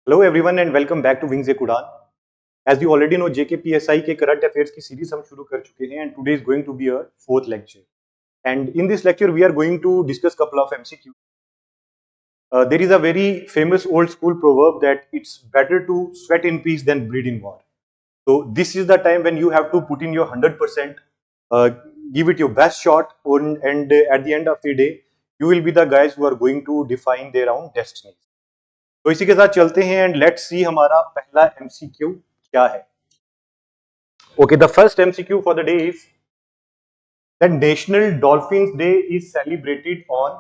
Hello everyone and welcome back to wings ए कुडान। As you already know JKPSI के current affairs की series हम शुरू कर चुके हैं and today is going to be a fourth lecture and in this lecture we are going to discuss couple of MCQ. There is a very famous old school proverb that it's better to sweat in peace than bleed in war. So this is the time when you have to put in your 100%, give it your best shot, and at the end of the day, you will be the guys who are going to define their own destiny. तो इसी के साथ चलते हैं and let's see हमारा पहला MCQ क्या है। Okay, the first MCQ for the day is that national dolphins day is celebrated on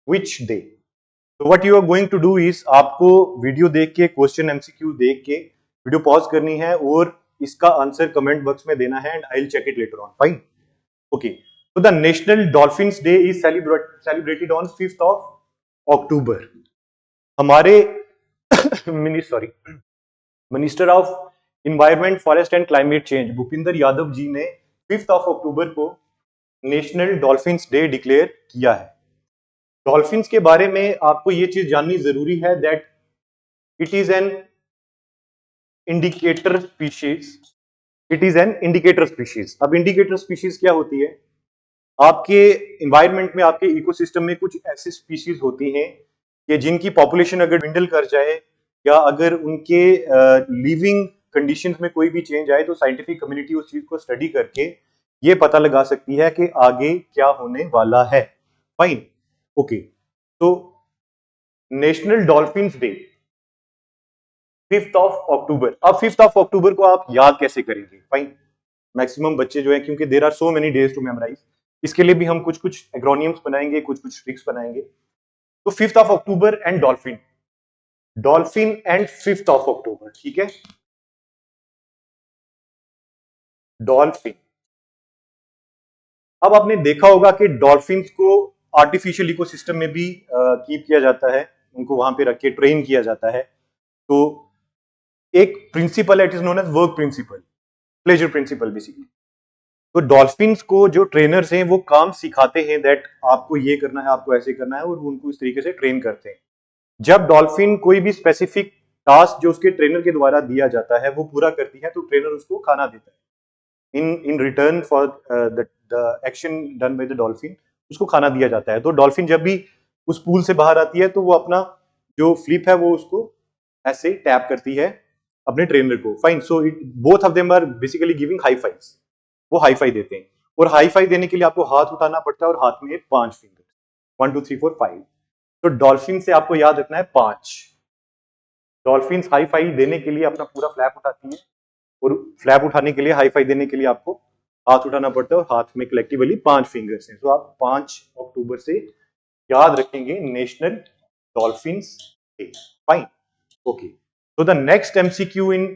which day. तो what you are going to do is आपको वीडियो देख के क्वेश्चन एमसीक्यू देख के वीडियो पॉज करनी है और इसका आंसर कमेंट बॉक्स में देना है and I will check it later on. Fine. Okay, so the National Dolphins Day is celebrated on 5th of October. हमारे minister of environment forest and climate change Bhupinder Yadav ji ने 5th of October को national dolphins day declare किया है। Dolphins के बारे में आपको ये चीज जाननी जरूरी है that it is an indicator species. It is an indicator species. अब इंडिकेटर स्पीशीज क्या होती है? आपके इन्वायरमेंट में, आपके इकोसिस्टम में कुछ ऐसी स्पीशीज होती हैं कि जिनकी पॉपुलेशन अगर dwindle कर जाए या अगर उनके लिविंग कंडीशंस में कोई भी चेंज आए तो साइंटिफिक कम्युनिटी उस चीज को स्टडी करके ये पता लगा सकती है कि आगे क्या होने वाला है। फाइन। ओके, तो national dolphins day 5th of October. अब 5th ऑफ अक्टूबर को आप याद कैसे करेंगे? फाइन, मैक्सिमम बच्चे जो है, क्योंकि there are so many days to memorise, इसके लिए भी हम कुछ कुछ एग्रोनियम्स बनाएंगे, कुछ कुछ ट्रिक्स बनाएंगे। तो 5th of October and dolphin, dolphin and 5th of October, ठीक है। डॉल्फिन। अब आपने देखा होगा कि डॉल्फिन्स को आर्टिफिशियल इकोसिस्टम में भी कीप किया जाता है, उनको वहां पे रख के ट्रेन किया जाता है। तो एक प्रिंसिपल है, it is known as work principle, pleasure principle basically. तो डॉल्फिन्स को जो ट्रेनर्स हैं वो काम सिखाते हैं दैट आपको ये करना है, आपको ऐसे करना है, और उनको इस तरीके से ट्रेन करते हैं। जब डॉल्फिन कोई भी स्पेसिफिक टास्क जो उसके ट्रेनर के द्वारा दिया जाता है वो पूरा करती है तो ट्रेनर उसको खाना देता है। In return for the action done by the dolphin, उसको खाना दिया जाता है। तो डॉल्फिन जब भी उस पूल से बाहर आती है तो वो अपना जो फ्लिप है वो उसको ऐसे टैप करती है अपने ट्रेनर को। Fine. So it both of them are basically giving high fives. वो हाई फाइव देते हैं, और हाई फाइव देने के लिए आपको हाथ उठाना पड़ता है और हाथ में 5 फिंगर, 1 2 3 4 5। तो डॉल्फिन से आपको याद रखना है 5। डॉल्फिन हाई फाइव देने के लिए अपना पूरा फ्लैप उठाती है, और फ्लैप उठाने के लिए, हाई फाइव देने के लिए आपको हाथ उठाना पड़ता है, और हाथ में कलेक्टिवली 5 फिंगर्स हैं। तो आप 5 अक्टूबर से याद रखेंगे national dolphins day. Fine. Okay, so the next MCQ in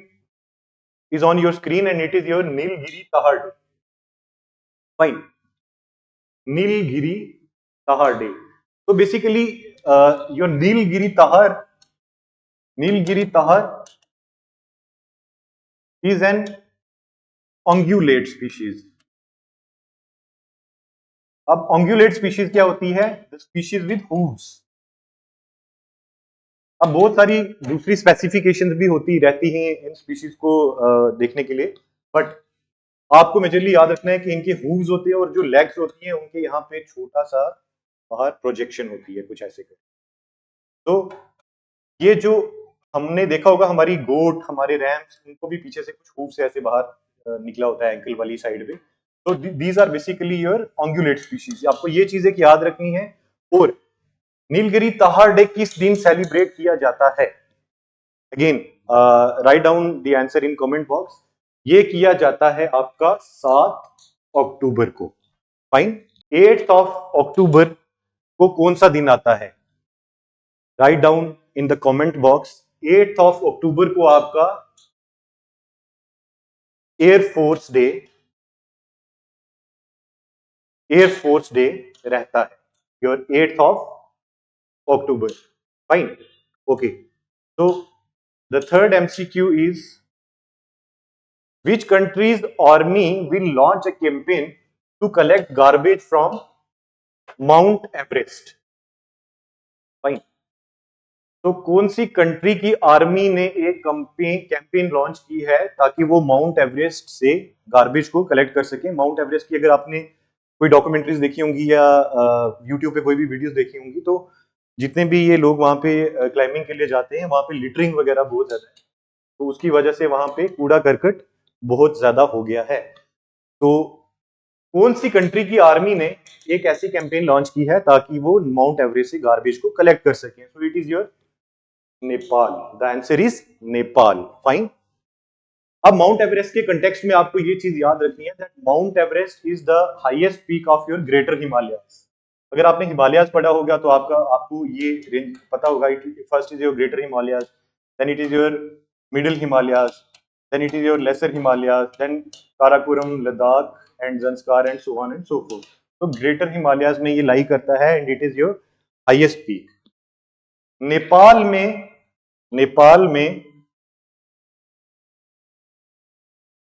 is on your screen and it is your Nilgiri Tahar Day. Fine. Nilgiri Tahar Day. So basically, your Nilgiri Tahar is an ungulate species. अब ungulate species क्या होती है? The species with hooves. अब बहुत सारी दूसरी specifications भी होती रहती हैं इन स्पीशीज को देखने के लिए, बट आपको मेजरली याद रखना है कि इनके हूव्स होते हैं और जो लेग्स होती हैं उनके यहाँ पे छोटा सा बाहर प्रोजेक्शन होती है, कुछ ऐसे कर। तो ये जो हमने देखा होगा, हमारी गोट, हमारे रैम्स, उनको भी पीछे से कुछ हूव से ऐसे बाहर निकला होता है एंकल वाली साइड पे। तो these are basically your ungulate species. आपको ये चीजें याद रखनी है। और नीलगिरी ताहार डे किस दिन सेलिब्रेट किया जाता है? Again write down the answer in comment box. ये किया जाता है आपका 7 अक्टूबर को। फाइन। 8th ऑफ अक्टूबर को कौन सा दिन आता है? Write down in the comment box. 8th of October को आपका एयरफोर्स डे रहता है, your 8th of October. Fine. Okay, so the third MCQ is which country's army will launch a campaign to collect garbage from Mount Everest? Fine. तो कौन सी country की army ने एक campaign launch की है ताकि वो माउंट एवरेस्ट से गार्बेज को कलेक्ट कर सके? माउंट एवरेस्ट की अगर आपने कोई डॉक्यूमेंट्रीज देखी होंगी या यूट्यूब पे कोई भी वीडियोस देखी होंगी, तो जितने भी ये लोग वहां पे क्लाइंबिंग के लिए जाते हैं, वहां पे लिटरिंग वगैरह बहुत ज्यादा है, तो उसकी वजह से वहां पे कूड़ा करकट बहुत ज्यादा हो गया है। तो कौन सी कंट्री की आर्मी ने एक ऐसी कैंपेन लॉन्च की है ताकि वो माउंट एवरेस्ट से गार्बेज को कलेक्ट कर सके? सो it is your Nepal. The answer is Nepal. Fine. अब माउंट एवरेस्ट के कंटेक्स्ट में आपको ये चीज याद रखनी है that mount Everest is the highest peak of your Greater Himalayas. अगर आपने हिमालयाज पढ़ा होगा तो आपको ये रेंज पता होगा। First is your Greater Himalayas, then it is your Middle Himalayas, then it is your Lesser Himalayas, then Karakoram, Ladakh and Zanskar and so on and so forth. तो ग्रेटर हिमालयाज में ये लाई करता है and it is your highest peak. Nepal में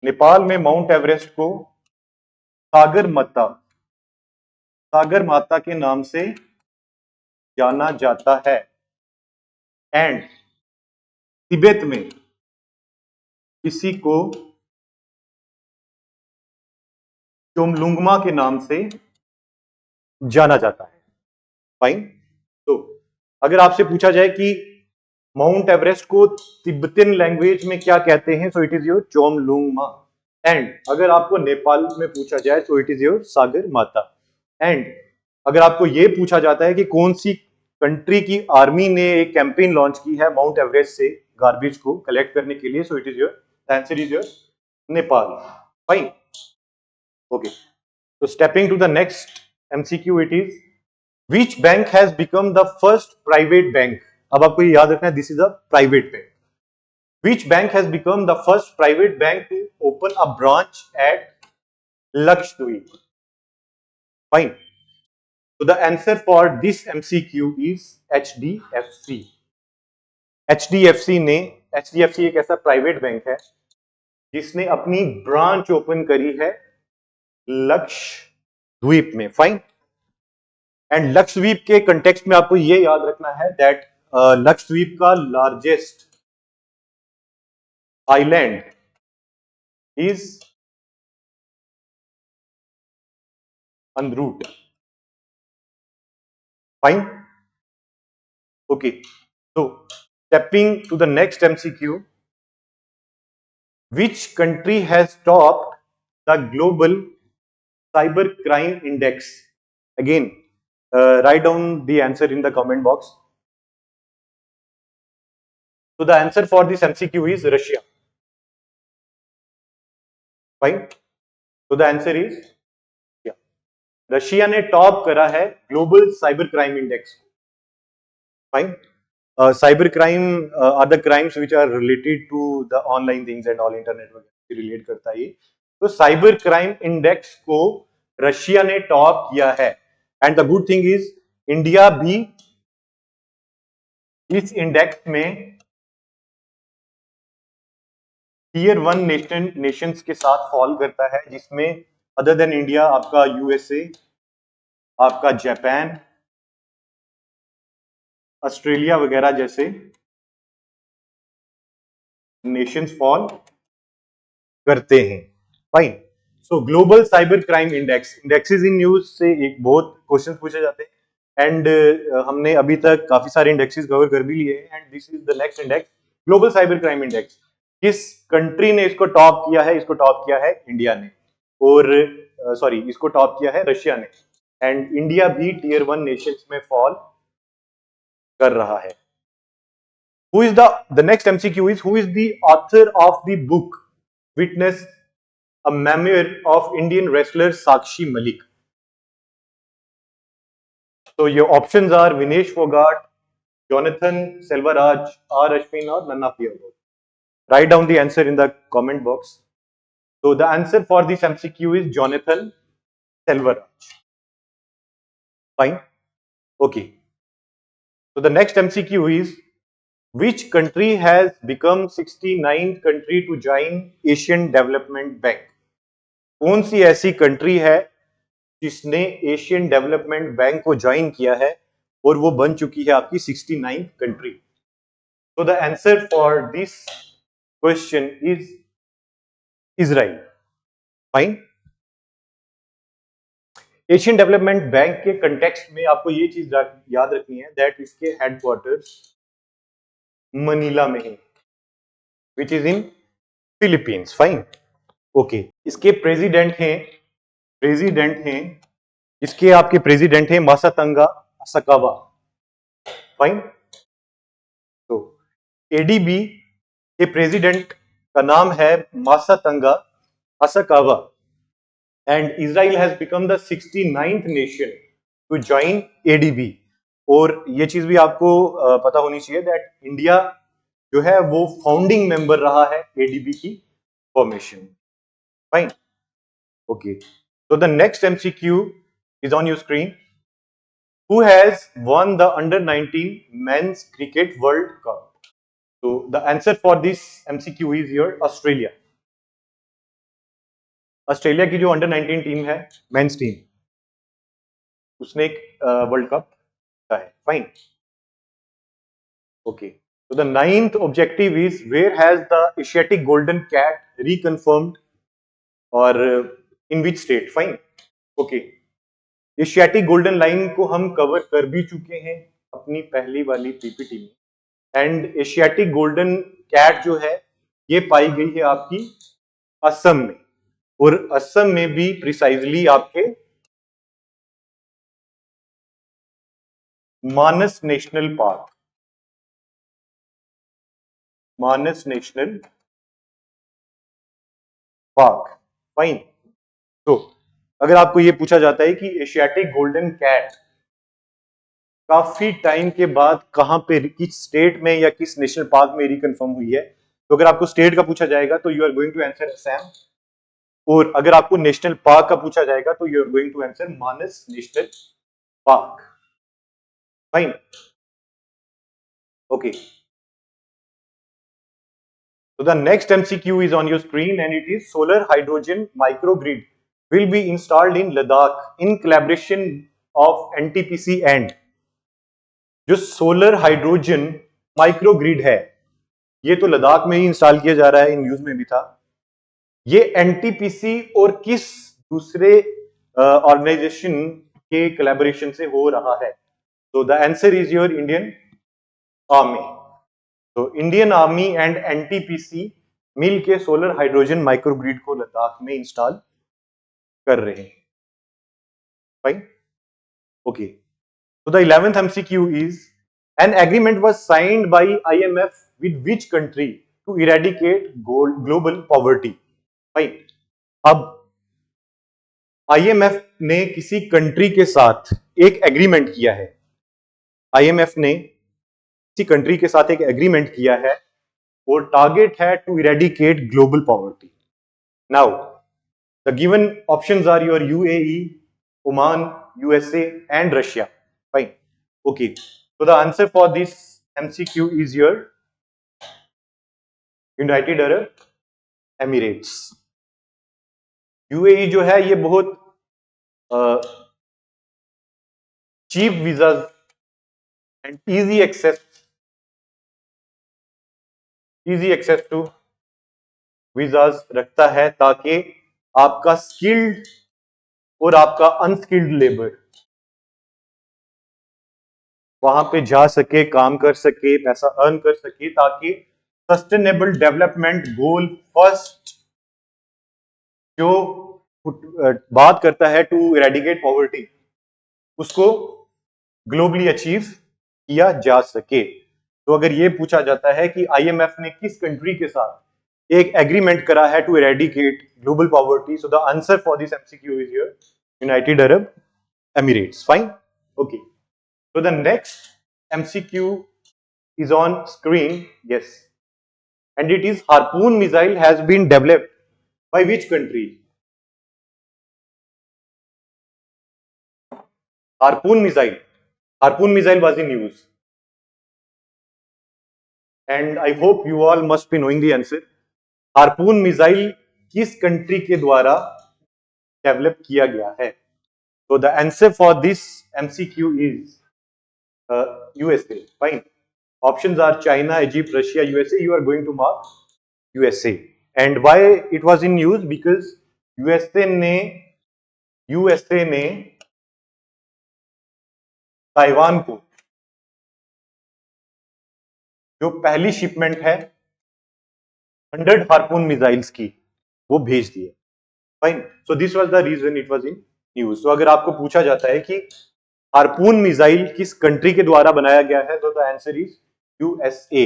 नेपाल में mount Everest को सागर माता के नाम से जाना जाता है एंड तिब्बत में इसी को चोमलुंगमा के नाम से जाना जाता है। फाइन। तो अगर आपसे पूछा जाए कि माउंट एवरेस्ट को तिब्बतियन लैंग्वेज में क्या कहते हैं, so it is your Chomolungma. And अगर आपको नेपाल में पूछा जाए तो इट इज योर सागर माता। एंड अगर आपको यह पूछा जाता है कि कौन सी कंट्री की आर्मी ने एक कैंपेन लॉन्च की है माउंट एवरेस्ट से गार्बेज को कलेक्ट करने के लिए, सो it is your answer is your Nepal. Fine. Okay, so stepping to the next MCQ, it is which bank has become the first private bank? अब आपको ये याद रखना है, this is a private bank. Which bank has become the first private bank to open a branch at Lakshadweep? Fine. So the answer for this MCQ is HDFC. HDFC एक ऐसा private bank है जिसने अपनी branch open करी है लक्षद्वीप में। Fine. And Lakshadweep के context में आपको यह याद रखना है दैट लक्षद्वीप का largest island is under root. Fine. Okay, so stepping to the next MCQ, which country has topped the global cyber crime index? Again, write down the answer in the comment box. So the answer for this MCQ is Russia. Fine. So the answer is yeah. Russia ने top करा है global cyber crime index. Fine. Cyber crime are the crimes which are related to the online things and all, internet वगैरह relate करता है ये। तो cyber crime index को Russia ने टॉप किया है। And the good thing is India भी इस इंडेक्स में टीयर 1 नेशंस के साथ फॉल करता है, जिसमें अदर देन इंडिया आपका यूएसए, आपका जापान, ऑस्ट्रेलिया वगैरह जैसे नेशंस फॉल करते हैं। Fine. So global cyber crime indexes in news से एक बहुत क्वेश्चन पूछे जाते हैं एंड हमने अभी तक काफी सारे इंडेक्सेस कवर कर भी लिए हैं and this is the next index, global cyber crime index. किस कंट्री ने इसको टॉप किया है? इसको टॉप किया है इंडिया ने, और इसको टॉप किया है रशिया ने। एंड इंडिया भी टीयर 1 नेशंस में फॉल कर रहा है। Who is the next MCQ is who is the author of the book Witness, a memoir of Indian wrestler Sakshi Malik? So your options are Vinesh Fogart, Jonathan Selvaraj, R. Ashwin, or none of the above. Write down the answer in the comment box. So the answer for this MCQ is Jonathan Selvaraj. Fine. Okay. So the next MCQ is which country has become 69th country to join Asian Development Bank? कौन सी ऐसी country है जिसने Asian development bank को join किया है और वो बन चुकी है आपकी 69th country? So the answer for this question is Israel. Fine. Asian development bank के कंटेक्स्ट में आपको ये चीज याद रखनी है दैट इसके हेडक्वार्टर्स मनीला में है, which is in Philippines. Fine. Okay. इसके प्रेसिडेंट हैं इसके आपके प्रेसिडेंट हैं मासातंगा असकावा. फाइन. तो एडीबी के प्रेसिडेंट का नाम है मासातंगा असकावा. And Israel has become the 69th nation to join ADB. और ये चीज भी आपको पता होनी चाहिए दैट इंडिया जो है वो फाउंडिंग मेंबर रहा है एडीबी की formation. Fine. Okay. So the next MCQ is on your screen. Who has won the under-19 men's cricket World Cup? So the answer for this MCQ is your Australia. Australia की जो under 19 team है men's team, उसने एक world cup जीता है. Fine. Okay. So the ninth objective is where has the Asiatic golden cat reconfirmed or in which state? Fine. Okay. Asiatic golden line को हम cover कर भी चुके हैं अपनी पहली वाली पीपीटी में. एंड एशियाटिक गोल्डन कैट जो है ये पाई गई है आपकी असम में, और असम में भी प्रिसाइजली आपके मानस नेशनल पार्क. मानस नेशनल पार्क. फाइन. तो अगर आपको ये पूछा जाता है कि एशियाटिक गोल्डन कैट काफी टाइम के बाद कहां पे, किस स्टेट में या किस नेशनल पार्क में रिकन्फर्म हुई है, तो अगर आपको स्टेट का पूछा जाएगा तो you are going to answer Assam, और अगर आपको नेशनल पार्क का पूछा जाएगा तो you are going to answer Manas National Park. Fine. Okay. So the next MCQ is on your screen and it is solar hydrogen microgrid will be installed in Ladakh in collaboration of NTPC and जो solar hydrogen microgrid है ये तो लद्दाख में ही install किया जा रहा है, in news में भी था. ये एनटीपीसी और किस दूसरे ऑर्गेनाइजेशन के कोलैबोरेशन से हो रहा है? तो the answer is your Indian army. तो इंडियन आर्मी एंड एनटीपीसी मिल के सोलर हाइड्रोजन माइक्रोग्रिड को लद्दाख में इंस्टॉल कर रहे हैं. Fine. Okay. So the 11th MCQ is an agreement was signed by IMF with which country to eradicate global poverty? Fine. अब IMF ने किसी कंट्री के साथ एक एग्रीमेंट किया है. IMF ने किसी कंट्री के साथ एक एग्रीमेंट किया है और टारगेट है to eradicate global poverty. Now the given options are your UAE, Oman, USA and Russia. Fine. Okay. So the answer for this MCQ is your United Arab Emirates. UAE जो है ये बहुत cheap visas and easy access to visas रखता है ताकि आपका skilled और आपका अनस्किल्ड लेबर वहां पे जा सके, काम कर सके, पैसा अर्न कर सके, ताकि सस्टेनेबल डेवलपमेंट गोल फर्स्ट जो बात करता है टू इरेडिकेट पॉवर्टी उसको ग्लोबली अचीव किया जा सके. तो अगर ये पूछा जाता है कि आईएमएफ ने किस कंट्री के साथ एक एग्रीमेंट करा है to eradicate global poverty, so the answer for this MCQ is your United Arab Emirates. Fine. Okay. So the next MCQ is on screen. Yes. And it is Harpoon missile has been developed by which country? Harpoon missile. Harpoon missile was in news. And I hope you all must be knowing the answer. Harpoon missile किस country के द्वारा develop किया गया है? So the answer for this MCQ is USA. Fine. Options are China, Egypt, Russia, USA. You are going to mark USA. And why it was in news? Because USA ने Taiwan को जो पहली shipment है 100 harpoon missiles की वो भेज दिए. Fine. So this was the reason it was in news. तो अगर आपको पूछा जाता है कि हार्पून मिसाइल किस कंट्री के द्वारा बनाया गया है, तो द आंसर इज यूएसए.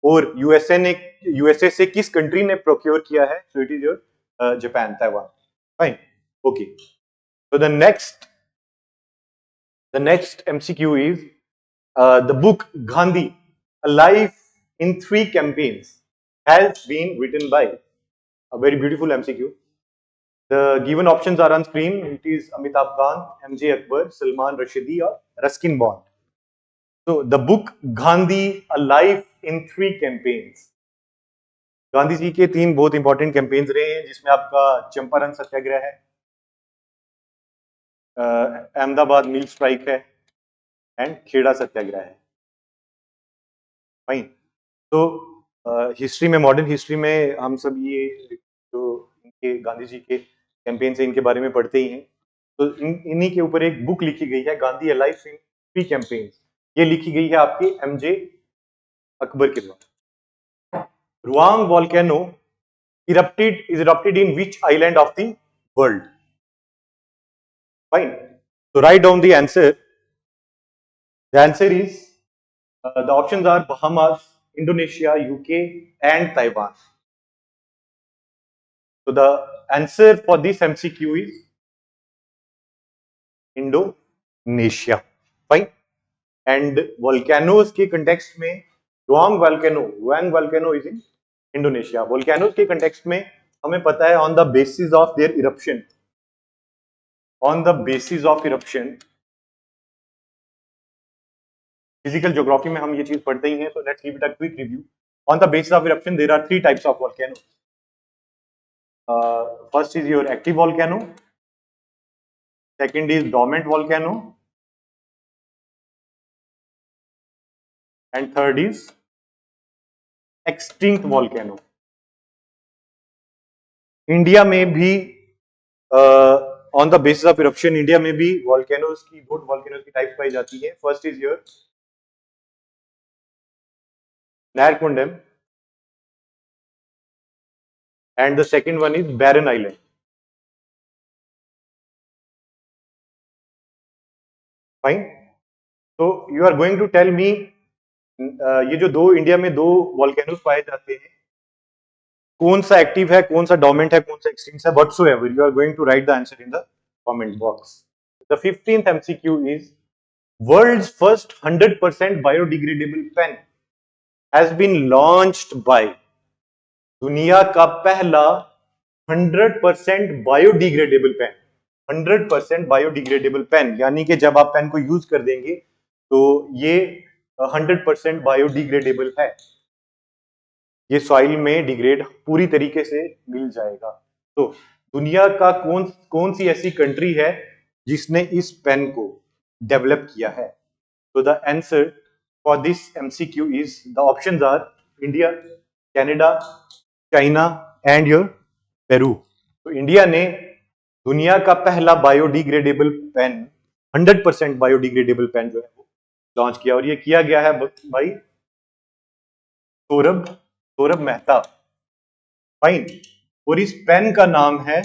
और यूएसए से किस कंट्री ने प्रोक्योर किया है? So it is your Japan, Taiwan. Fine. Okay. So the next MCQ is the book Gandhi A Life in Three Campaigns has been written by. A very beautiful MCQ. The given options are on screen. It is Amitabh Kant, MJ Akbar, Salman Rushdie or Ruskin Bond. So the book Gandhi, A Life in Three Campaigns. Gandhi ji के 3 बहुत important campaigns रहे हैं, जिसमें आपका चंपारण सत्याग्रह है, अहमदाबाद मिल strike है and Kheda सत्याग्रह है. Fine. तो हिस्ट्री में, मॉडर्न हिस्ट्री में हम सब ये जो इनके गांधी जी के कैंपेन से इनके बारे में पढ़ते ही हैं. तो इन्हीं के ऊपर एक बुक लिखी गई है, गांधी लाइफ इन 3 कैंपेन्स. ये लिखी गई है आपके एमजे अकबर के द्वारा. रुआंग volcano erupted in which island of the world? Fine. So write down the answer. The answer is the options are Bahamas, Indonesia, UK and Taiwan. So the answer for this MCQ is Indonesia. Fine. And volcanoes के context में Ruang volcano is in Indonesia. Volcanoes के context में हमें पता है on the basis of their eruption. Physical geography में हम ये चीज पढ़ते ही हैं. So let's give it a quick review. On the basis of eruption, there are 3 types of volcanoes. First is your active volcano. Second is dormant volcano. And third is extinct volcano. India में भी on the basis of eruption, India में भी volcanoes की, दो volcanoes की types पाई जाती है. First is your Narcondam and the second one is Barren Island. Fine. तो you are going to tell me, ये जो दो इंडिया में दो वॉल्केनोज पाए जाते हैं, कौन सा एक्टिव है, कौन सा डोमेंट है, कौन सा एक्सटिंक्ट है, whatsoever you are going to write the answer in the comment box. The 15th MCQ is world's first 100% biodegradable pen has been launched by. दुनिया का पहला 100% बायोडिग्रेडेबल पेन, 100% बायोडिग्रेडेबल पेन, यानी कि जब आप पेन को यूज कर देंगे तो ये 100% बायोडिग्रेडेबल है, ये सॉइल में डिग्रेड पूरी तरीके से मिल जाएगा. तो दुनिया का कौन सी ऐसी कंट्री है जिसने इस पेन को डेवलप किया है? तो the answer for this MCQ is, the options R India, Canada, China and your Peru. तो इंडिया ने दुनिया का पहला बायोडिग्रेडेबल पेन, 100% बायोडिग्रेडेबल पेन जो है वो लॉन्च किया, और ये किया गया है भाई सौरभ मेहता. फाइन. और इस पेन का नाम है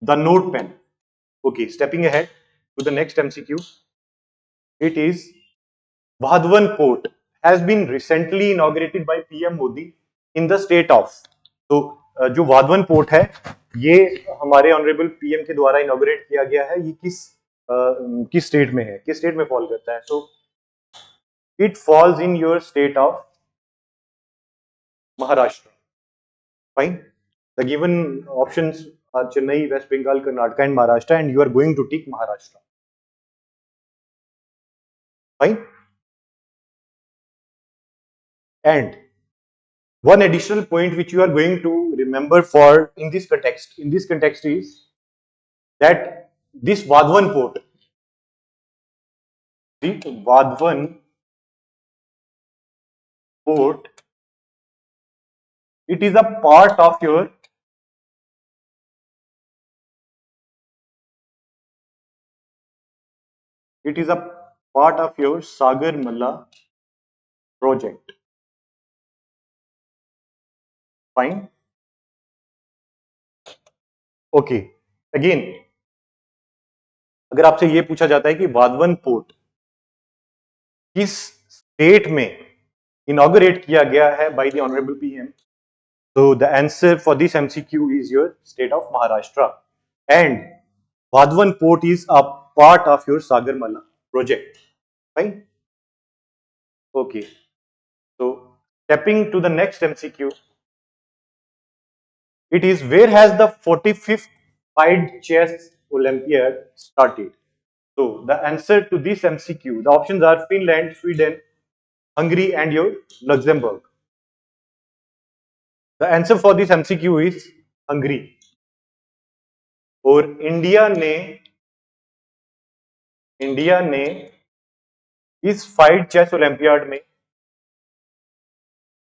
the note pen. Okay, stepping ahead to the next MCQ. It is Wadhwan port has been recently inaugurated by PM Modi in the state of. तो जो वाधवन पोर्ट है ये हमारे ऑनरेबल PM के द्वारा इनॉग्रेट किया गया है. ये किस स्टेट में है, किस स्टेट में फॉल करता है? So it falls in your state of Maharashtra. Fine. The given options are Chennai, West Bengal, Karnataka and Maharashtra, and you are going to tick Maharashtra. Fine. And one additional point which you are going to remember for in this context is that this Vadhavan port, the Vadhavan port, it is a part of your Sagar Malla project. Fine. Okay, again अगर आपसे ये पूछा जाता है कि Vadhavan port किस state में inaugurate किया गया है by the honourable PM, so the answer for this MCQ is your state of Maharashtra, and Vadhavan port is a part of your Sagarmala project. Fine. Okay. So stepping to the next MCQ, it is where has the 45th Pied Chess Olympiad started? So the answer to this MCQ, the options are Finland, Sweden, Hungary, and your Luxembourg. The answer for this MCQ is Hungary. और India ने इस FIDE chess olympiad में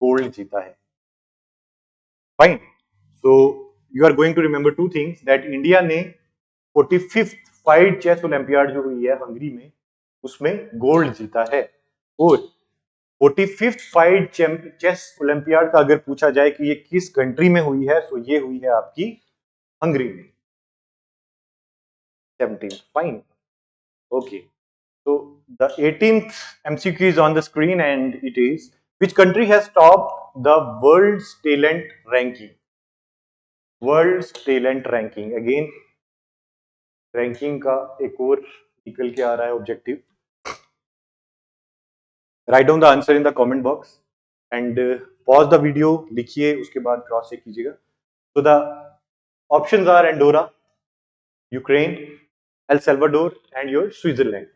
gold जीता है. Fine. So you are going to remember two things, that India ने 45th FIDE chess olympiad जो हुई है हंगरी में, उसमें गोल्ड जीता है. और 45th फाइड चेस ओलंपियाड का अगर पूछा जाए कि ये किस कंट्री में हुई है, तो ये हुई है आपकी हंगरी में. 17. Fine. Okay. So the 18th MCQ is on the screen, and it is, which country has topped the world's talent ranking? World's talent ranking. Again, ranking का एक और निकल के आ रहा है objective. Write down the answer in the comment box and pause the video. लिखिए, उसके बाद क्रॉस चेक कीजिएगा. So the options are Andorra, Ukraine, El Salvador, and your Switzerland.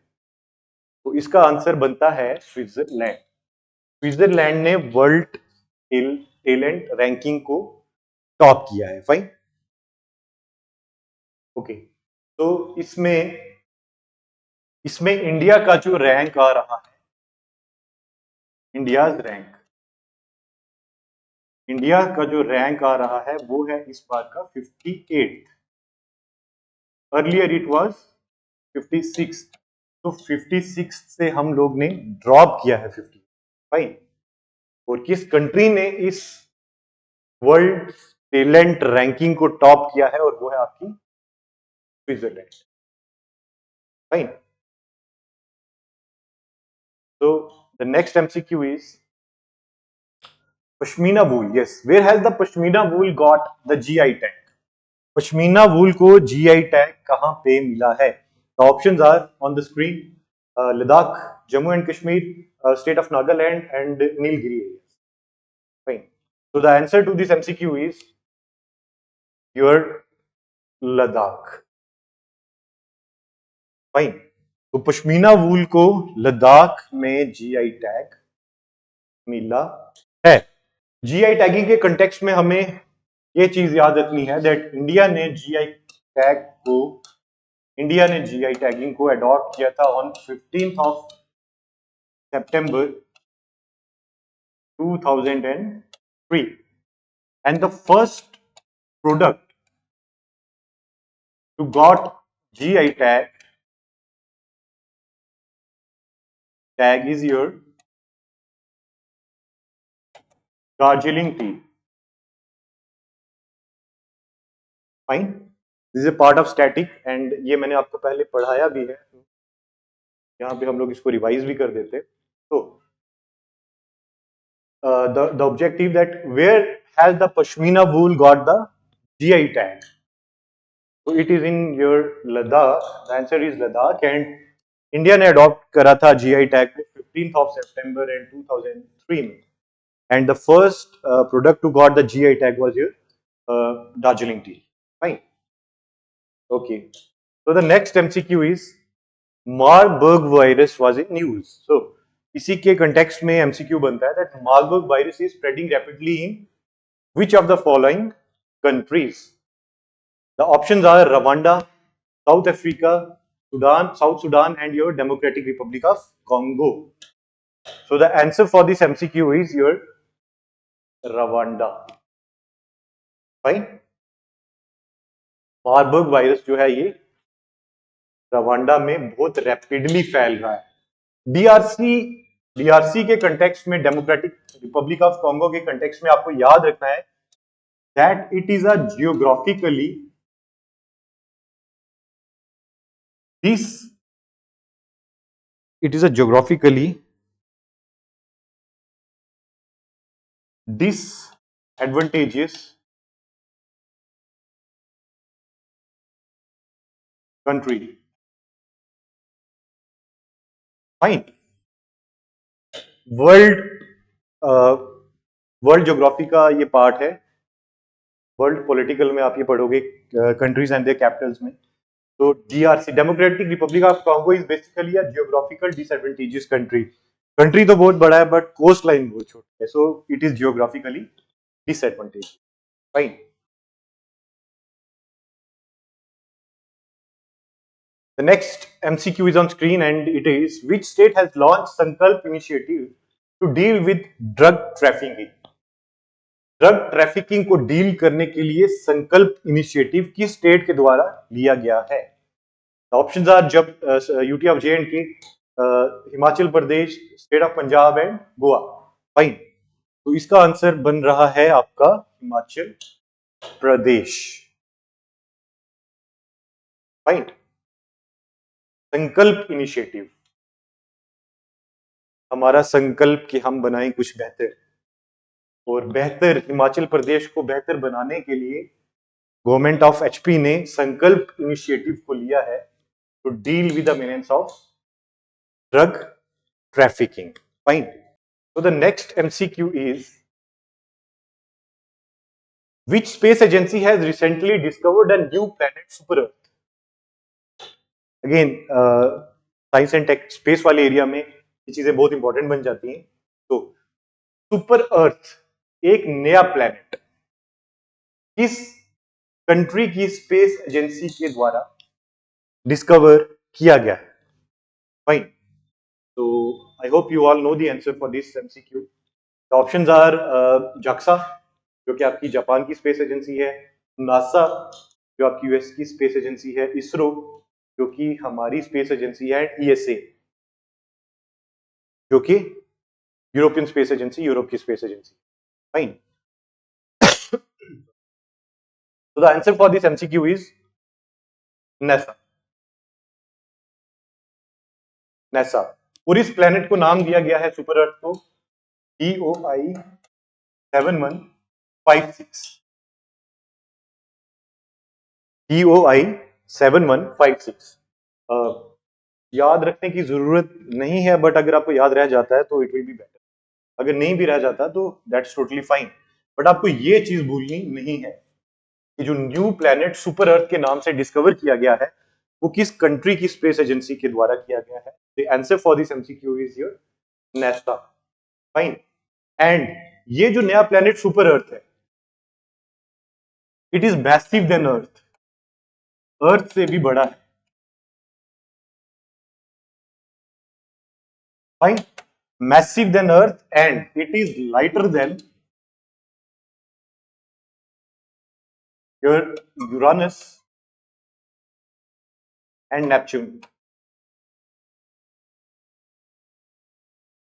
तो इसका आंसर बनता है स्विट्जरलैंड. स्विट्जरलैंड ने वर्ल्ड टैलेंट रैंकिंग को टॉप किया है. फाइन. ओके. तो इसमें इंडिया का जो रैंक आ रहा है, इंडिया का जो रैंक आ रहा है वो है इस बार का 58. Earlier it was 56. तो 56 से हम लोग ने ड्रॉप किया है 50. फाइन. और किस कंट्री ने इस वर्ल्ड टैलेंट रैंकिंग को टॉप किया है, और वो है आपकी Switzerland. Fine. So the next MCQ is Pashmina wool. Yes, where has the Pashmina wool got the GI tag? Pashmina wool को GI टैग कहां पे मिला है? The options are on the screen. Ladakh, Jammu and Kashmir, state of Nagaland, and Nilgiri areas. Fine. So the answer to this MCQ is your Ladakh. Fine. तो pashmina wool को लद्दाख में GI tag मिला है. GI tagging के context में हमें ये चीज याद रखनी है दैट इंडिया ने GI टैगिंग को अडॉप्ट किया था on 15th of September 2003, and the first product to got GI tag is your Darjeeling tea. Fine. This is a part of static, and ये मैंने आपको पहले पढ़ाया भी है. यहाँ पे हम लोग इसको रिवाइज भी कर देते. तो the objective that where has the Pashmina wool got the GI tag? So it is in your Ladakh. The answer is Ladakh, and India ने अडॉप्ट करा था GI टैग को 15th of September in 2003 में, and the first product to got the GI tag was your Darjeeling tea. Fine. Okay. So the next MCQ is Marburg virus was in news. So इसी के context में MCQ बनता है that Marburg virus is spreading rapidly in which of the following countries? The options are Rwanda, South Africa, South Sudan, and your Democratic Republic of Congo. So the answer for this MCQ is your Rwanda. Fine. Marburg virus जो है ये Rwanda में बहुत rapidly फैल रहा है। DRC DRC के context में, डेमोक्रेटिक रिपब्लिक ऑफ कॉन्गो के कंटेक्स्ट में आपको याद रखना है that it is a geographically this it is a geographically disadvantageous country. Fine. World world geography का ये पार्ट है। वर्ल्ड पॉलिटिकल में आप ये पढ़ोगे कंट्रीज एंड देयर कैपिटल्स में। तो DRC, democratic Republic of Congo, is basically a geographical disadvantages country. Country तो बहुत बड़ा है बट कोस्ट लाइन बहुत छोटी है, so it is geographically disadvantage. Fine. The next MCQ is on screen and it is, which state has launched Sankalp initiative to deal with drug trafficking? Drug trafficking को deal करने के लिए संकल्प initiative किस state के द्वारा लिया गया है? ऑप्शंस आर जब UT of जे&के, Himachal Pradesh, state of Punjab and Goa. Fine. तो इसका आंसर बन रहा है आपका हिमाचल प्रदेश। फाइन। संकल्प इनिशिएटिव, हमारा संकल्प कि हम बनाएं कुछ बेहतर, और बेहतर हिमाचल प्रदेश को बेहतर बनाने के लिए गवर्नमेंट ऑफ एचपी ने संकल्प इनिशिएटिव को लिया है to deal with the menace of drug trafficking. Fine. So the next MCQ is, which space agency has recently discovered a new planet super Earth? Again, science and tech space वाले area में ये चीजें बहुत important बन जाती हैं। तो super अर्थ, एक नया प्लैनेट, किस कंट्री की स्पेस एजेंसी के द्वारा डिस्कवर किया गया है? फाइन। तो I hope you all know the answer for this MCQ। The options are JAXA, जो कि आपकी जापान की स्पेस एजेंसी है, नासा जो आपकी यूएस की स्पेस एजेंसी है, इसरो जो कि हमारी स्पेस एजेंसी है, ईएसए जो कि यूरोपियन स्पेस एजेंसी, यूरोप की space agency. Fine. So the answer for this MCQ is NASA. NASA। और इस प्लेनेट को नाम दिया गया है सुपर अर्थ को DOI 7156। DOI 7156। याद रखने की जरूरत नहीं है, बट अगर आपको याद रह जाता है तो इट विल बी बेटर। अगर नहीं भी रह जाता तो दैट्स टोटली फाइन, बट आपको ये चीज भूलनी नहीं है कि जो न्यू प्लैनेट सुपर अर्थ के नाम से डिस्कवर किया गया है वो किस कंट्री की स्पेस एजेंसी के द्वारा किया गया है। The answer for this MCQ is your NASA. Fine. And ये जो नया प्लैनेट सुपर अर्थ है, it is massive than Earth, Earth से भी बड़ा है। Fine. Massive than Earth and it is lighter than your Uranus and Neptune.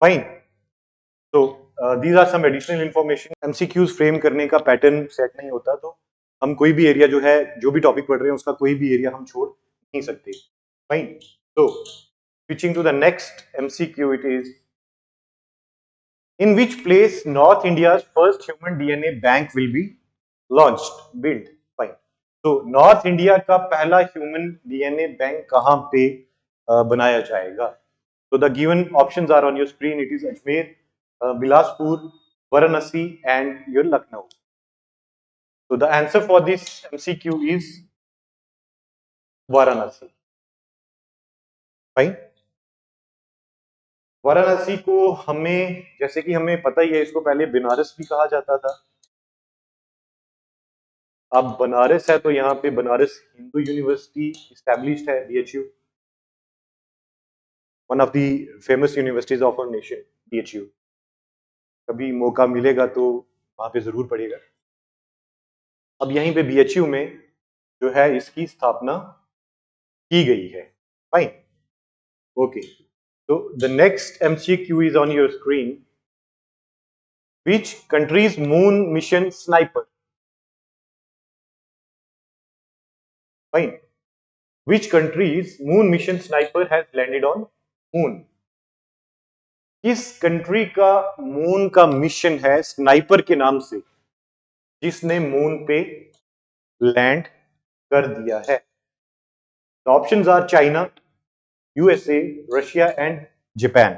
Fine. तो these are some additional information। MCQs frame करने का पैटर्न सेट नहीं होता, तो हम कोई भी एरिया जो है, जो भी टॉपिक पढ़ रहे हैं उसका कोई भी एरिया हम छोड़ नहीं सकते। फाइन। तो switching to the next MCQ, it is, in which place North India's first human DNA bank will be launched, build. Fine. तो नॉर्थ इंडिया का पहला ह्यूमन DNA बैंक कहां पे बनाया जाएगा? So the given options are on your screen. It is Ajmer, Bilaspur, Varanasi and your Lucknow. So the answer for this MCQ is Varanasi. Fine. Varanasi को हमें, जैसे कि हमें पता ही है, इसको पहले बनारस भी कहा जाता था। अब बनारस है तो यहाँ पे बनारस हिंदू यूनिवर्सिटी एस्टैब्लिश्ड है, BHU, one of the famous universities of our nation, BHU, कभी मौका मिलेगा तो वहां पे जरूर पढ़ेगा। अब यहीं पे BHU में जो है इसकी स्थापना की गई है। Fine, okay. So the next MCQ is on your screen. Which country's moon mission sniper? Fine. Which country's moon mission sniper has landed on moon? किस कंट्री का मून का मिशन है स्नाइपर के नाम से जिसने मून पे लैंड कर दिया है? The options are China, USA, Russia and Japan.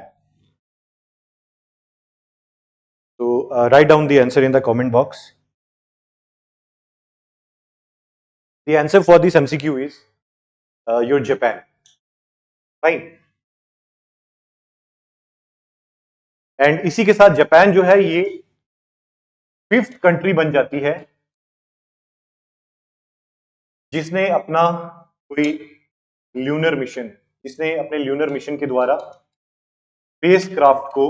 So write down the answer in the comment box. The answer for this MCQ is your Japan. Fine. And इसी के साथ जापान जो है ये 5th कंट्री बन जाती है जिसने अपना कोई ल्यूनर मिशन, जिसने अपने ल्यूनर मिशन के द्वारा स्पेस क्राफ्ट को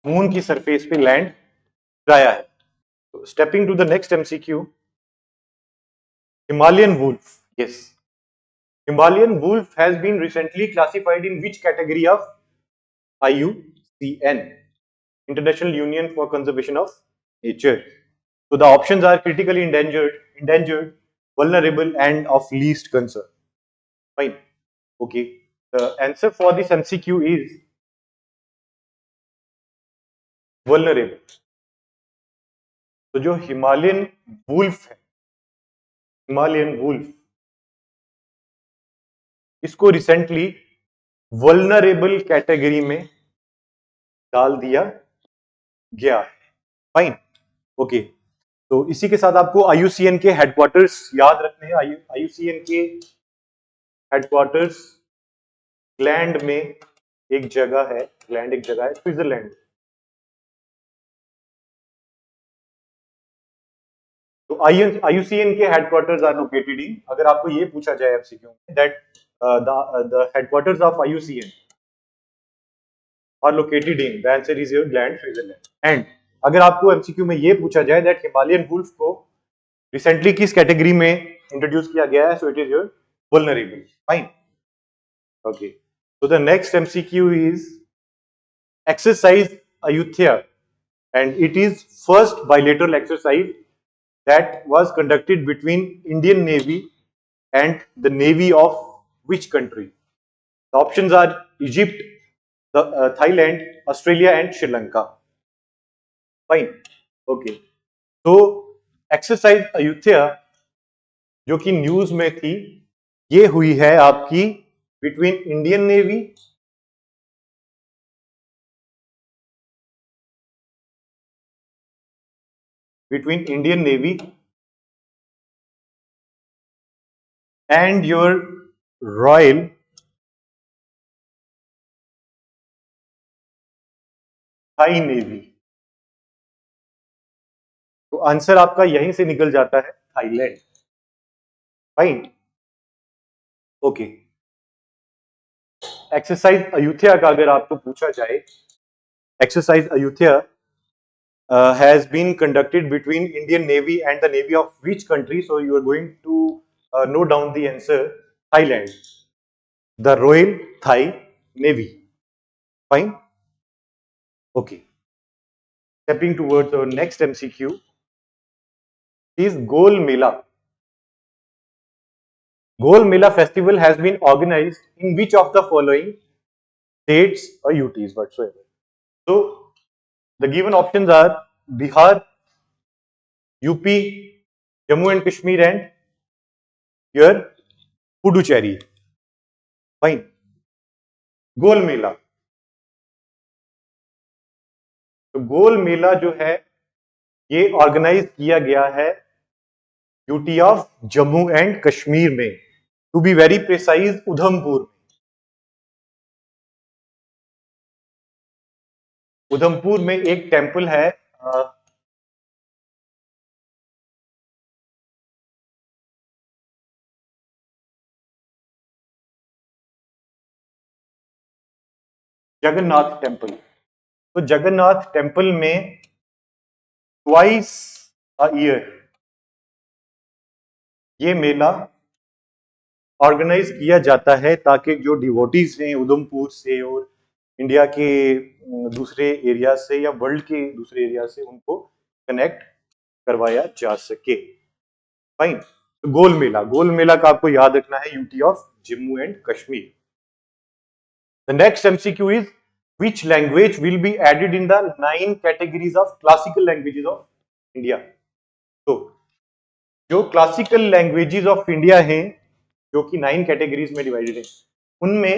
मून की सरफेस पे लैंड कराया है। तो stepping to the next MCQ, Himalayan wolf. Yes, Himalayan wolf has been recently classified in which category of IUCN, International Union for Conservation of Nature. So the options are critically endangered, vulnerable, and of least concern. Fine. Okay. The answer for this MCQ is vulnerable. तो जो Himalayan wolf है, Himalayan wolf, इसको recently vulnerable category में डाल दिया गया है। Fine, okay. तो इसी के साथ आपको IUCN के हेडक्वार्टर्स याद रखने हैं। IUCN के हेडक्वार्टर्स ग्लैंड में एक जगह है, ग्लैंड एक जगह है स्विट्जरलैंड। तो IUCN के हेडक्वार्टर्स आर लोकेटेड इन, अगर आपको ये पूछा जाए MCQ में that the headquarters of IUCN are located in, the answer is your Gland Switzerland. And अगर आपको MCQ में ये पूछा जाए दैट हिमालयन वुल्फ को रिसेंटली किस कैटेगरी में इंट्रोड्यूस किया गया है, so it is your vulnerable. Fine, okay. So the next MCQ is exercise Ayutthaya, and it is first bilateral exercise that was conducted between Indian Navy and the Navy of which country? The options are Egypt, Thailand, Australia and Sri Lanka. Fine, okay. So exercise Ayutthaya जो कि news में थी, ये हुई है आपकी between Indian navy and your Royal Thai Navy. तो answer आपका यहीं से निकल जाता है, थाईलैंड। Fine, okay. एक्सरसाइज अयुथ्या का अगर आपको पूछा जाए, exercise अयुथ्या has been conducted between Indian Navy and the Navy of which country? So you are going to note down the answer, Thailand, the Royal Thai Navy. Fine, okay. Stepping towards our next MCQ is Gol Mela. Gol Mela festival has been organized in which of the following states or UTs whatsoever? So the given options are Bihar, UP, Jammu and Kashmir and your Puducherry. Fine. गोल मेला, तो गोल मेला जो है ये organise किया गया है UT of Jammu and Kashmir में, to be very precise Udhampur. Udhampur में एक टेंपल है, जगन्नाथ टेम्पल। तो जगन्नाथ टेम्पल में ट्वाइस अ ईयर ये मेला ऑर्गेनाइज किया जाता है ताकि जो डिवोटीज हैं उधमपुर से और इंडिया के दूसरे एरिया से या वर्ल्ड के दूसरे एरिया से उनको कनेक्ट करवाया जा सके। फाइन। तो गोल मेला का आपको याद रखना है, UT of Jammu and Kashmir. The next MCQ is which language will be added in the 9 categories of classical languages of India? तो जो क्लासिकल लैंग्वेजेस ऑफ इंडिया हैं जो कि 9 कैटेगरीज में डिवाइडेड है, उनमें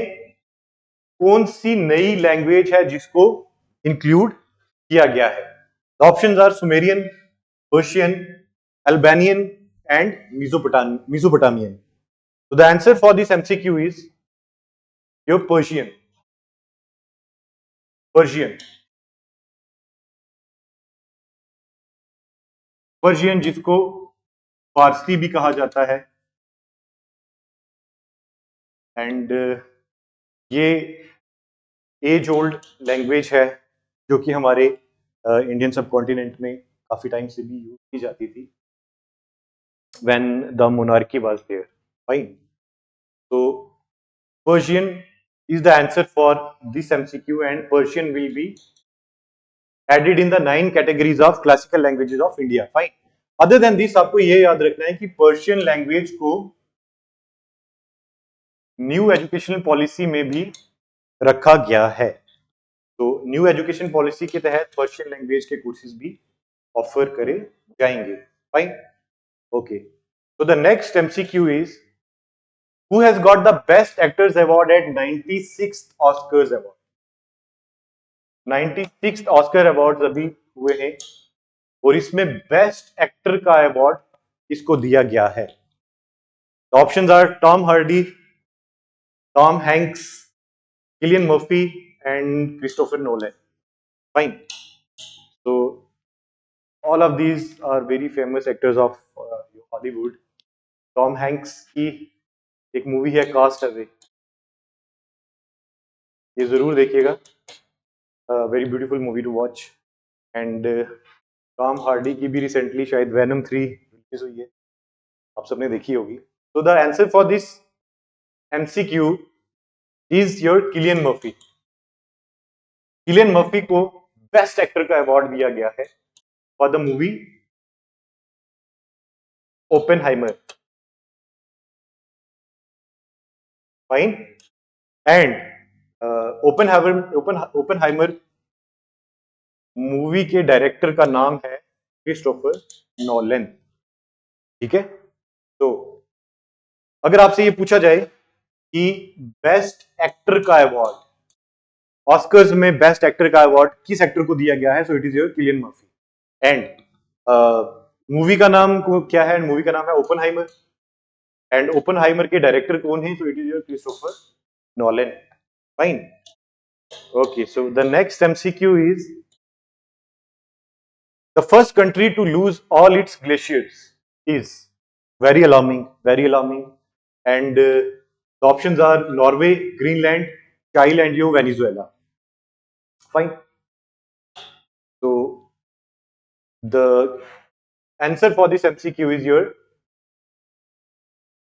कौन सी नई लैंग्वेज है जिसको इंक्लूड किया गया है? The options are Sumerian, Persian, Albanian and Mesopotamian. So the answer for this MCQ is your Persian. Persian जिसको फारसी भी कहा जाता है, एंड ये एज ओल्ड लैंग्वेज है जो कि हमारे इंडियन सब कॉन्टिनेंट में काफी टाइम से भी यूज की जाती थी when the monarchy was there. Fine. So Persian is the answer for this MCQ and Persian will be added in the 9 categories of classical languages of India. Fine. Other than this आपको ये याद रखना है कि Persian language को new educational policy में भी रखा गया है। तो न्यू एजुकेशन पॉलिसी के तहत पर्शियन लैंग्वेज के कोर्सेज भी ऑफर करे जाएंगे। Fine. Okay, so the next MCQ is who has got the best actors award at 96th Oscars award? 96th Oscar award अभी हुए हैं और इसमें बेस्ट एक्टर का अवार्ड इसको दिया गया है। Options are Tom Hardy, Tom Hanks, Cillian Murphy and Christopher Nolan. Fine. तो all of these are very famous actors of Hollywood. Tom Hanks की एक मूवी है कास्ट अवे, ये जरूर देखिएगा, very beautiful movie to watch. And Tom Hardy की भी recently शायद वेनम 3 रिलीज हुई है, आप सबने देखी होगी। तो the answer for this MCQ is your Cillian Murphy. Cillian Murphy को बेस्ट एक्टर का अवार्ड दिया गया है for the movie Oppenheimer. Fine. And Oppenheimer movie के डायरेक्टर का नाम है क्रिस्टोफर नोलन। ठीक है। तो अगर आपसे ये पूछा जाए कि बेस्ट एक्टर का अवार्ड, ऑस्कर्स में बेस्ट एक्टर का अवार्ड किस एक्टर को दिया गया है, so it is your Kylian Murphy. And movie का नाम क्या है? मूवी का नाम है ओपेनहाइमर एंड ओपेनहाइमर के डायरेक्टर कौन है? So it is your Christopher Nolan. Fine. Okay, so the next MCQ is the first country to lose all its glaciers is very alarming, and the options are Norway, Greenland, Chile and your Venezuela. Fine. So the answer for this MCQ is your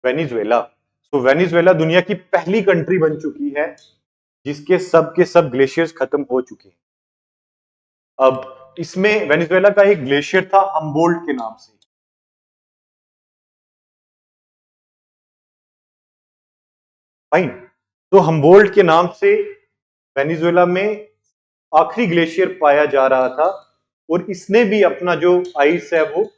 Venezuela. So Venezuela दुनिया की पहली country बन चुकी है जिसके सब glaciers खत्म हो चुके हैं। अब इसमें वेनेजुएला का एक ग्लेशियर था हम्बोल्ट के नाम से। फाइन। तो हम्बोल्ट के नाम से वेनेजुएला में आखिरी ग्लेशियर पाया जा रहा था और इसने भी अपना जो आइस है वो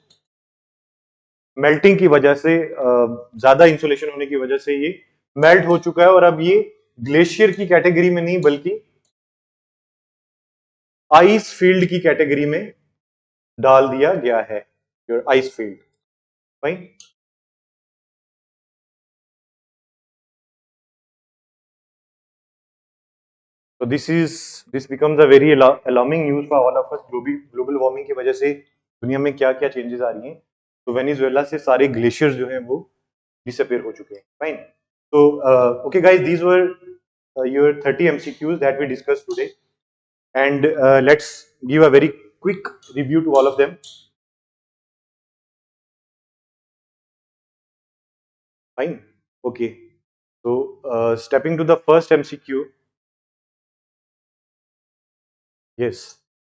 मेल्टिंग की वजह से, ज्यादा इंसुलेशन होने की वजह से ये मेल्ट हो चुका है और अब ये ग्लेशियर की कैटेगरी में नहीं बल्कि आइस फील्ड की कैटेगरी में डाल दिया गया है, योर आइस फील्ड। फाइन। तो this becomes a very alarming news for all of us. Global warming की वजह से दुनिया में क्या क्या चेंजेस आ रही हैं। तो वेनेजुएला से सारे ग्लेशियर्स जो हैं वो डिसअपियर हो चुके हैं। फाइन। तो okay guys, these were your 30 MCQs that we discussed today, and let's give a very quick review to all of them. Fine. Okay. So stepping to the first MCQ. Yes,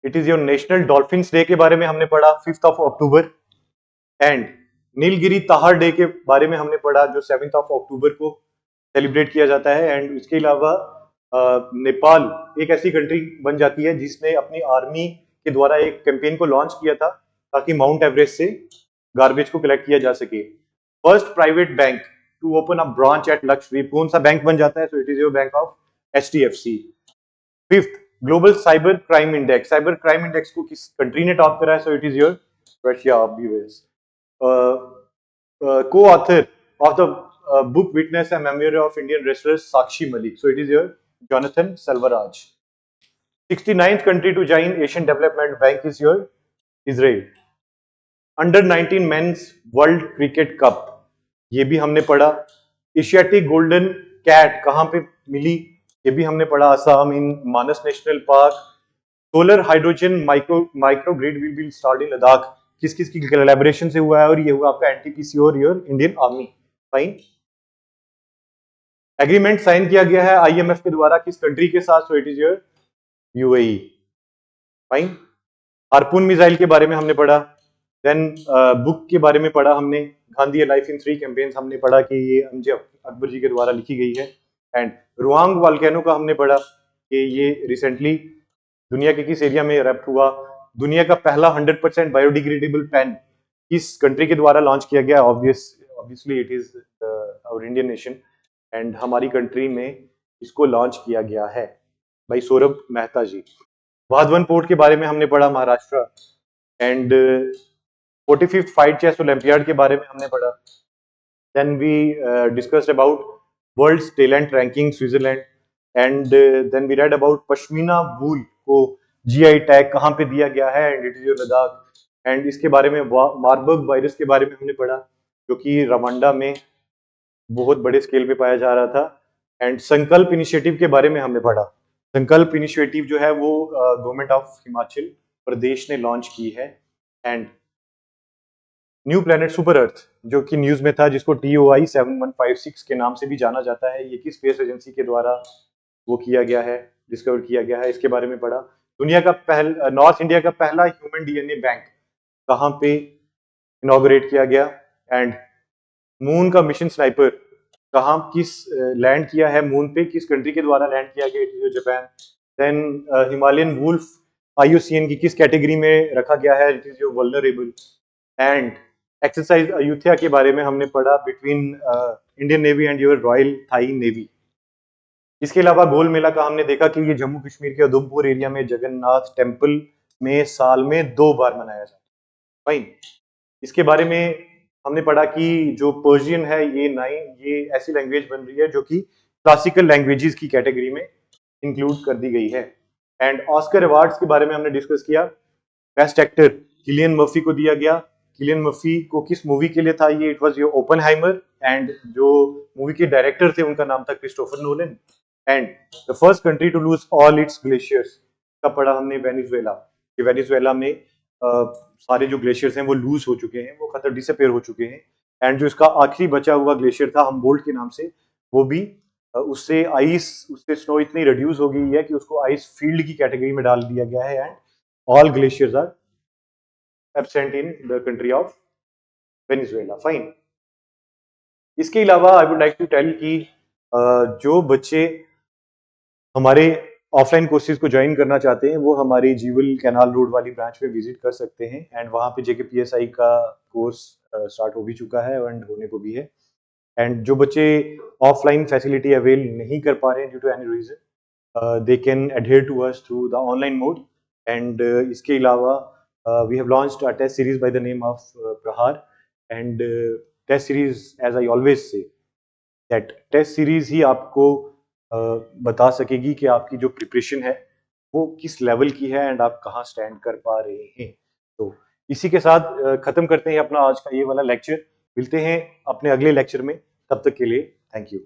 it is your national dolphins day के बारे में हमने पढ़ा 5th of October, and Nilgiri ताहार day के बारे में हमने पढ़ा जो 7th of October को सेलिब्रेट किया जाता है। एंड इसके अलावा नेपाल एक ऐसी कंट्री बन जाती है जिसने अपनी आर्मी के द्वारा एक कैंपेन को लॉन्च किया था ताकि माउंट एवरेस्ट से गार्बेज को कलेक्ट किया जा सके। First private bank to open a branch at Lakshadweep, कौन सा बैंक बन जाता है? So it is your bank of HDFC। Fifth, global cyber crime index, cyber crime index को किस कंट्री ने टॉप करा है? So it is your Russia, US. co-author of the book Witness and Memoir of Indian Wrestlers, Sakshi Malik. So it is your Jonathan Selvaraj. 69th country to join Asian Development Bank is your Israel. Under 19 Men's World Cricket Cup, ये भी हमने पढ़ा। Asiatic golden cat कहाँ पे मिली? ये भी हमने पढ़ा, Assam in Manas National Park. Solar hydrogen micro grid will be installed in Ladakh, किस किस की कोलैबोरेशन से हुआ है? और ये हुआ आपका NTPC और your Indian Army. Fine. Agreement sign किया गया है IMF के द्वारा किस कंट्री के साथ? सो it is your UAE। Fine. Harpoon missile के बारे में हमने पढ़ा। देन बुक के बारे में पढ़ा हमने, गांधी लाइफ इन 3 कैंपेन्स हमने पढ़ा कि ये MJ अकबर जी के द्वारा लिखी गई है। एंड रुआंग वॉल्केनो का हमने पढ़ा कि ये रिसेंटली दुनिया के किस एरिया में इरप्ट हुआ। दुनिया का पहला 100% बायोडिग्रेडेबल पेन किस कंट्री के द्वारा लॉन्च किया गया? Obviously it is our Indian nation, and हमारी कंट्री में इसको लॉन्च किया गया है भाई सौरभ मेहता जी। वाधवन पोर्ट के बारे में हमने पढ़ा, Maharashtra. And 45th FIDE chess olympiad के बारे में हमने पढ़ा। Then we discussed about world's talent ranking Switzerland, and then we read about Pashmina wool को GI टैग कहाँ पे दिया गया है? And it is your Ladakh. And इसके बारे में मार्बर्ग वायरस के बारे में हमने पढ़ा जो कि रवांडा में बहुत बड़े स्केल पे पाया जा रहा था। एंड संकल्प इनिशिएटिव के बारे में हमने पढ़ा। संकल्प इनिशिएटिव जो है वो गवर्नमेंट ऑफ हिमाचल प्रदेश ने लॉन्च की है। एंड न्यू प्लैनेट सुपर अर्थ जो कि न्यूज में था, जिसको TOI 7156 के नाम से भी जाना जाता है, ये किस स्पेस एजेंसी के द्वारा वो किया गया है, डिस्कवर किया गया है, इसके बारे में पढ़ा। दुनिया का पहला नॉर्थ इंडिया का पहला ह्यूमन DNA बैंक कहाँ पे इनॉग्रेट किया गया? एंड मून का मिशन स्नाइपर कहाँ किस लैंड किया है मून पे, किस कंट्री के द्वारा लैंड किया गया? It is Japan. Then Himalayan wolf IUCN की किस कैटेगरी में रखा गया है? It is your vulnerable. And exercise Ayutthaya के बारे में हमने पढ़ा between Indian Navy and your Royal Thai Navy. इसके अलावा गोल मेला का हमने देखा कि ये जम्मू कश्मीर के उधमपुर एरिया में जगन्नाथ टेम्पल में साल में 2 बार मनाया जाता है। फाइन। इसके बारे में हमने पढ़ा कि जो पर्शियन है ये ऐसी लैंग्वेज बन रही है जो कि क्लासिकल लैंग्वेजेस की कैटेगरी में इंक्लूड कर दी गई है। एंड ऑस्कर अवार्ड्स के बारे में हमने डिस्कस किया। बेस्ट एक्टर किलियन मर्फी को दिया गया। किलियन मर्फी को किस मूवी के लिए था ये? It was your Oppenheimer. And जो मूवी के डायरेक्टर थे उनका नाम था Christopher Nolan. And the first country to lose all its glaciers का पढ़ा हमने वेनेजुएला। कि वेनेजुएला में सारे जो ग्लेशियर्स हैं वो लूज हो चुके हैं, वो खत्म डिसअपेयर हो चुके हैं। एंड जो इसका आखिरी बचा हुआ ग्लेशियर था हम्बोल्ट के नाम से, वो भी उससे स्नो इतनी रिड्यूस हो गई है कि उसको आइस फील्ड की कैटेगरी में डाल दिया गया है। And all glaciers are absent in the country of Venezuela. Fine. इसके अलावा I would like to tell कि जो बच्चे हमारे ऑफलाइन कोर्सेज को ज्वाइन करना चाहते हैं वो हमारी जीवल कैनाल रोड वाली ब्रांच में विजिट कर सकते हैं। एंड वहाँ पे JKPSI का कोर्स स्टार्ट हो भी चुका है एंड होने को भी है। एंड जो बच्चे ऑफलाइन फैसिलिटी अवेल नहीं कर पा रहे हैं due to any reason, they can adhere to us through the online mode. And इसके अलावा we have launched a test series by the name of Prahar. And test series, as I always say, that test series ही आपको बता सकेगी कि आपकी जो preparation है वो किस लेवल की है एंड आप कहाँ स्टैंड कर पा रहे हैं। तो इसी के साथ खत्म करते हैं अपना आज का ये वाला लेक्चर। मिलते हैं अपने अगले लेक्चर में, तब तक के लिए थैंक यू।